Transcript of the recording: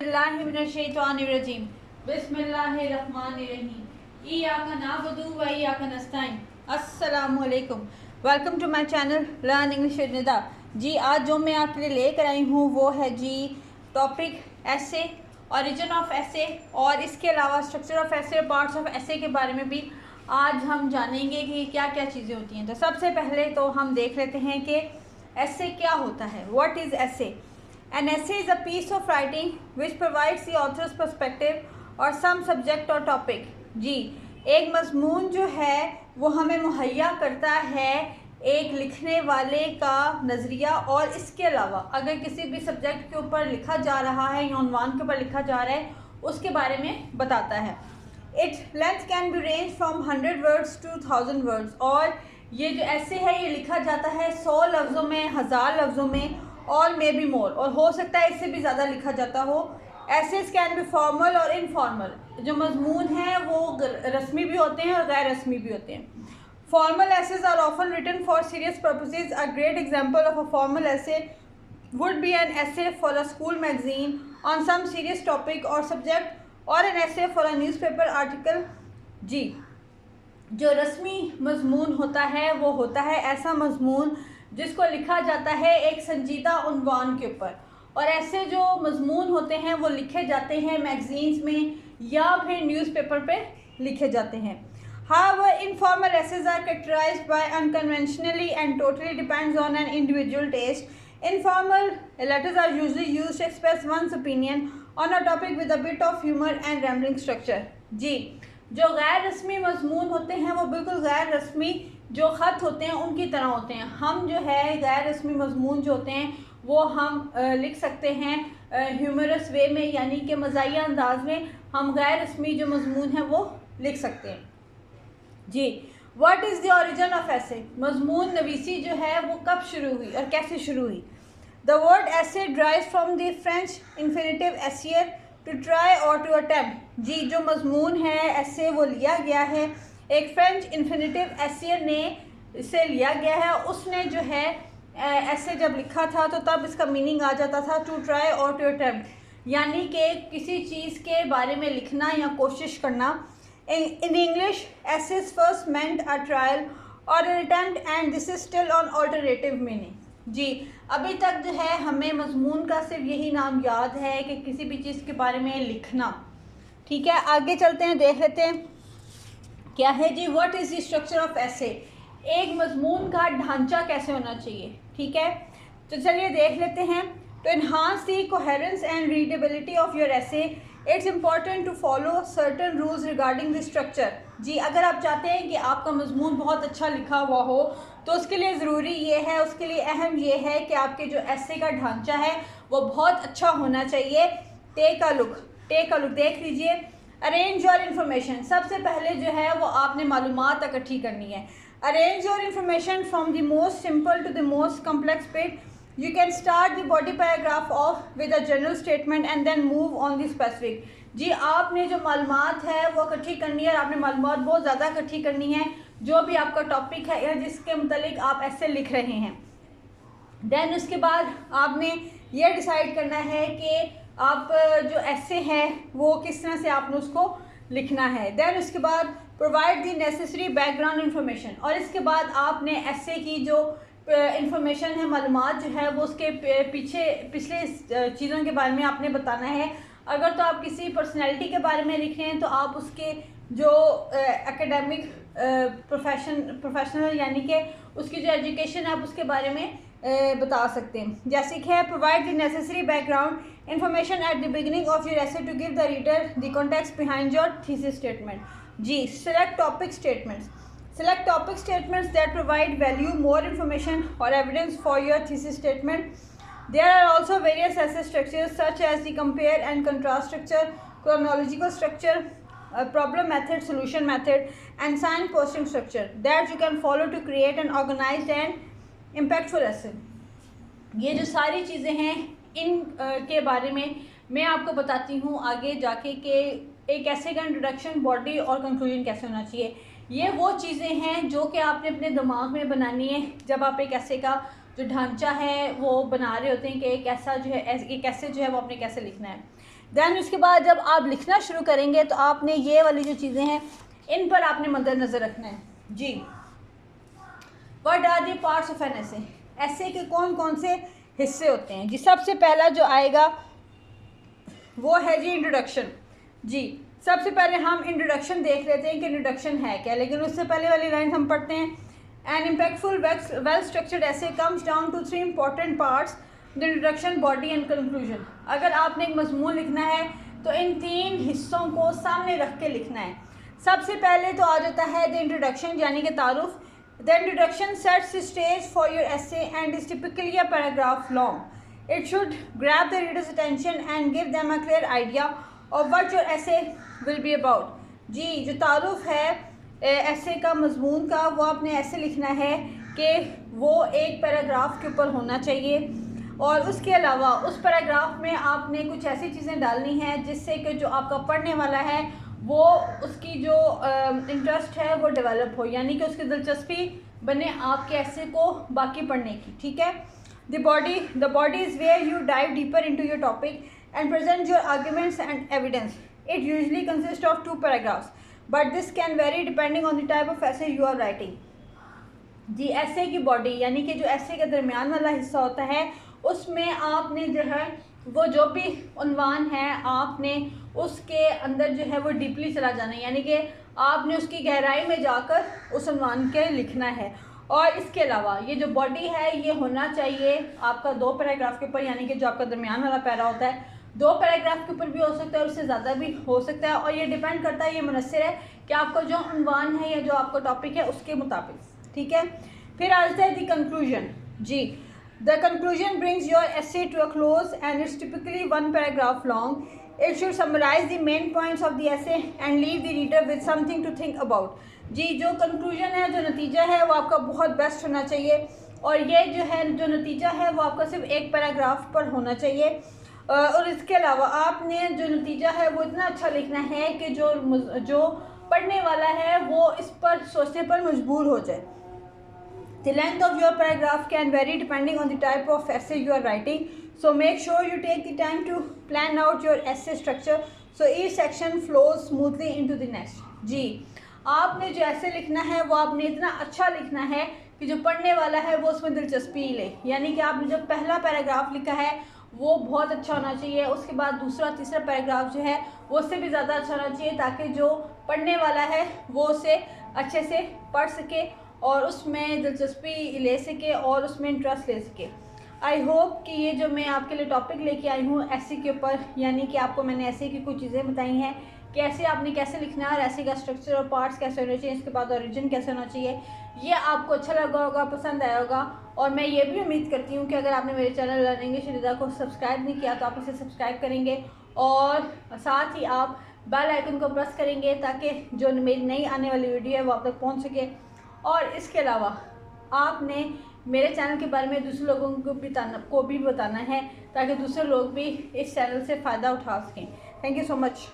बिस्मिल्लाहिर्रहमानिर्रहीम बिस्मिल्लाहिर्रहमानिर्रहीम इय्याका नअबुदु व इय्याका नस्तईन। अस्सलामु अलैकुम। Welcome to my channel learn English with Nida. जी आज जो मैं आपके लिए लेकर आई हूँ वो है जी टॉपिक ऐसे, ओरिजिन ऑफ ऐसे और इसके अलावा स्ट्रक्चर ऑफ ऐसे और पार्ट्स ऑफ ऐसे के बारे में भी आज हम जानेंगे कि क्या क्या चीज़ें होती हैं। तो सबसे पहले तो हम देख लेते हैं कि ऐसे क्या होता है। व्हाट इज़ ऐसे? An essay is a piece of writing which provides the author's perspective or some subject or topic। जी, एक मज़मून जो है वो हमें मुहैया करता है एक लिखने वाले का नज़रिया, और इसके अलावा अगर किसी भी सब्जेक्ट के ऊपर लिखा जा रहा है या उन्वान के ऊपर लिखा जा रहा है उसके बारे में बताता है। It length can be range from 100 words to 1000 words. और ये जो ऐसे है ये लिखा जाता है 100 लफ्ज़ों में, 1000 लफ्ज़ों में और मे बी मोर, और हो सकता है इससे भी ज़्यादा लिखा जाता हो। एसेस कैन बी फॉर्मल और इनफॉर्मल। जो मजमून हैं वो रस्मी भी होते हैं और गैर रस्मी भी होते हैं। Formal essays are often written for serious purposes. A great example of a formal essay would be an essay for a school magazine on some serious topic or subject, or an essay for a newspaper article. जी, जो रस्मी मजमून होता है वो होता है ऐसा मजमून जिसको लिखा जाता है एक संजीदा उन्वान के ऊपर, और ऐसे जो मजमून होते हैं वो लिखे जाते हैं मैगजीन्स में या फिर न्यूज़पेपर पे लिखे जाते हैं। However, informal essays are characterized by unconventionally and totally depends on an individual taste. Informal letters are usually used to express one's opinion on a topic with a bit of humor and rambling structure। जी, जो गैर रस्मी मजमून होते हैं वो बिल्कुल गैर रस्मी जो ख़त होते हैं उनकी तरह होते हैं। हम जो है गैर रस्मी मजमून जो होते हैं वो हम लिख सकते हैं ह्यूमरस वे में, यानी कि मज़ाहिया अंदाज में हम गैर रस्मी जो मजमून है वो लिख सकते हैं। जी, what is the origin of essay? मजमून नवीसी जो है वो कब शुरू हुई और कैसे शुरू हुई? The word essay derives from the French infinitive essayer to try और टू अटेम्प्ट। जी, जो मजमून है ऐसे वो लिया गया है एक फ्रेंच इन्फिनेटिव एसियर ने इसे लिया गया है। उसने जो है ऐसे जब लिखा था तो तब इसका मीनिंग आ जाता था टू ट्राई और टू अटेम्प्ट, यानी कि किसी चीज़ के बारे में लिखना या कोशिश करना। In English essays first meant a trial or an attempt and this is still an alternative meaning. जी, अभी तक जो है हमें मजमून का सिर्फ यही नाम याद है कि किसी भी चीज़ के बारे में लिखना। ठीक है, आगे चलते हैं, देख लेते हैं क्या है जी। What is the structure of essay? एक मजमून का ढांचा कैसे होना चाहिए। ठीक है, तो चलिए देख लेते हैं। To enhance the coherence and readability of your essay it's important to follow certain rules regarding the structure. जी, अगर आप चाहते हैं कि आपका मजमून बहुत अच्छा लिखा हुआ हो तो उसके लिए ज़रूरी ये है, उसके लिए अहम ये है कि आपके जो ऐसे का ढांचा है वो बहुत अच्छा होना चाहिए। टेक अ लुक देख लीजिए। अरेंज योर इन्फॉर्मेशन, सबसे पहले जो है वो आपने मालूमात इकट्ठी करनी है। Arrange your information from the most simple to the most complex bit. You can start the body paragraph off with a general statement and then move on the specific. जी, आपने जो मालूमात है वो इकट्ठी करनी है और आपने मालूमात बहुत ज़्यादा इकट्ठी करनी है जो भी आपका टॉपिक है या जिसके मुतालिक आप ऐसे लिख रहे हैं। देन उसके बाद आपने ये डिसाइड करना है कि आप जो ऐसे है वो किस तरह से आपने उसको लिखना है। देन उसके बाद provide the necessary background information, और इसके बाद आपने ऐसे की जो इंफॉर्मेशन है, मालूमात जो है वो उसके पिछले चीज़ों के बारे में आपने बताना है। अगर तो आप किसी पर्सनैलिटी के बारे में लिख रहे हैं तो आप उसके जो एकेडमिक प्रोफेशनल यानी कि उसकी जो एजुकेशन है आप उसके बारे में बता सकते हैं। जैसे कि है provide the necessary background information at the beginning of your essay to give the reader the context behind your thesis statement. जी, select topic statements that provide value more information or evidence for your thesis statement. There are also various essay structures such as the compare and contrast structure, chronological structure, problem method, solution method and sign posting structure that you can follow to create an organized and impactful essay। ये जो सारी चीज़ें हैं इन के बारे में मैं आपको बताती हूँ आगे जाके कि एक ऐसे का इंट्रोडक्शन, बॉडी और कंक्लूजन कैसे होना चाहिए। ये वो चीज़ें हैं जो कि आपने अपने दिमाग में बनानी है जब आप एक ऐसे का जो ढांचा है वो बना रहे होते हैं कि कैसा जो है एक ऐसे जो है वो आपने कैसे लिखना है। दैन उसके बाद जब आप लिखना शुरू करेंगे तो आपने ये वाली जो चीज़ें हैं इन पर आपने मद्देनज़र रखना है जी। What are the parts of an essay, essay के कौन कौन से हिस्से होते हैं जी। सबसे पहला जो आएगा वो है जी इंट्रोडक्शन जी। सबसे पहले हम इंट्रोडक्शन देख लेते हैं कि इंट्रोडक्शन है क्या, लेकिन उससे पहले वाली लाइन हम पढ़ते हैं। An impactful well structured essay comes down to 3 important parts, the introduction, body and conclusion. अगर आपने एक मजमून लिखना है तो इन 3 हिस्सों को सामने रख के लिखना है। सबसे पहले तो आ जाता है द इंट्रोडक्शन यानी कि तारुफ। The introduction sets the stage for your essay and is typically a paragraph long. It should grab the reader's attention and give them a clear idea of what your essay will be about जी। जो तारुफ है ऐसे का, मजमून का, वो आपने ऐसे लिखना है कि वो एक पैराग्राफ के ऊपर होना चाहिए और उसके अलावा उस पैराग्राफ में आपने कुछ ऐसी चीज़ें डालनी हैं जिससे कि जो आपका पढ़ने वाला है वो उसकी जो इंटरेस्ट है वो डेवलप हो, यानी कि उसकी दिलचस्पी बने आपके ऐसे को बाकी पढ़ने की। ठीक है। The body is where you dive deeper into your topic and present your arguments and evidence. It usually consist of 2 paragraphs but this can vary depending on the type of essay you are writing जी। Essay की body यानी कि जो ऐसे के दरमियान वाला हिस्सा होता है उसमें आपने जो है वो जो भी उन्वान है आपने उसके अंदर जो है वो डीपली चला जाना है, यानी कि आपने उसकी गहराई में जाकर उस उन्वान के लिखना है। और इसके अलावा ये जो बॉडी है ये होना चाहिए आपका 2 पैराग्राफ के ऊपर, यानी कि जो आपका दरमियान वाला पैरा होता है 2 पैराग्राफ के ऊपर भी हो सकता है और उससे ज़्यादा भी हो सकता है। और ये डिपेंड करता है, ये मुनस्सिर है कि आपका जो उन्वान है या जो आपका टॉपिक है उसके मुताबिक। ठीक है। फिर आ जाता है द कंक्लूजन जी। The conclusion brings your essay to a close and it's typically 1 paragraph long. It should summarize the main points of the essay and leave the reader with something to think about. जी, जो conclusion है, जो नतीजा है वो आपका बहुत best होना चाहिए और ये जो है जो नतीजा है वो आपका सिर्फ 1 पैराग्राफ पर होना चाहिए। और इसके अलावा आपने जो नतीजा है वो इतना अच्छा लिखना है कि जो पढ़ने वाला है वो इस पर सोचने पर मजबूर हो जाए। The length of your paragraph can vary depending on the type of essay you are writing. So make sure you take the time to plan out your essay structure so each section flows smoothly into the next. जी, आपने जो ऐसे लिखना है वो आपने इतना अच्छा लिखना है कि जो पढ़ने वाला है वो उसमें दिलचस्पी ले, यानी कि आपने जो पहला पैराग्राफ लिखा है वो बहुत अच्छा होना चाहिए। उसके बाद दूसरा तीसरा पैराग्राफ जो है वो उससे भी ज़्यादा अच्छा होना चाहिए ताकि जो पढ़ने वाला है वो उसे अच्छे से पढ़ सके और उसमें दिलचस्पी ले सके और उसमें इंटरेस्ट ले सके। आई होप कि ये जो मैं आपके लिए टॉपिक लेके आई हूँ ऐसे के ऊपर, यानी कि आपको मैंने ऐसे की कुछ चीज़ें बताई हैं कि ऐसे आपने कैसे लिखना है और ऐसे का स्ट्रक्चर और पार्ट्स कैसे होने चाहिए, इसके बाद ओरिजिन कैसे होना चाहिए, ये आपको अच्छा लगा होगा, पसंद आया होगा। और मैं ये भी उम्मीद करती हूँ कि अगर आपने मेरे चैनल लर्न इंग्लिश निदा को सब्सक्राइब नहीं किया तो आप इसे सब्सक्राइब करेंगे और साथ ही आप बेल आइकन को प्रेस करेंगे ताकि जो मेरी नई आने वाली वीडियो है वो आप तक पहुँच सके। और इसके अलावा आपने मेरे चैनल के बारे में दूसरे लोगों को भी बताना है ताकि दूसरे लोग भी इस चैनल से फ़ायदा उठा सकें। Thank you so much.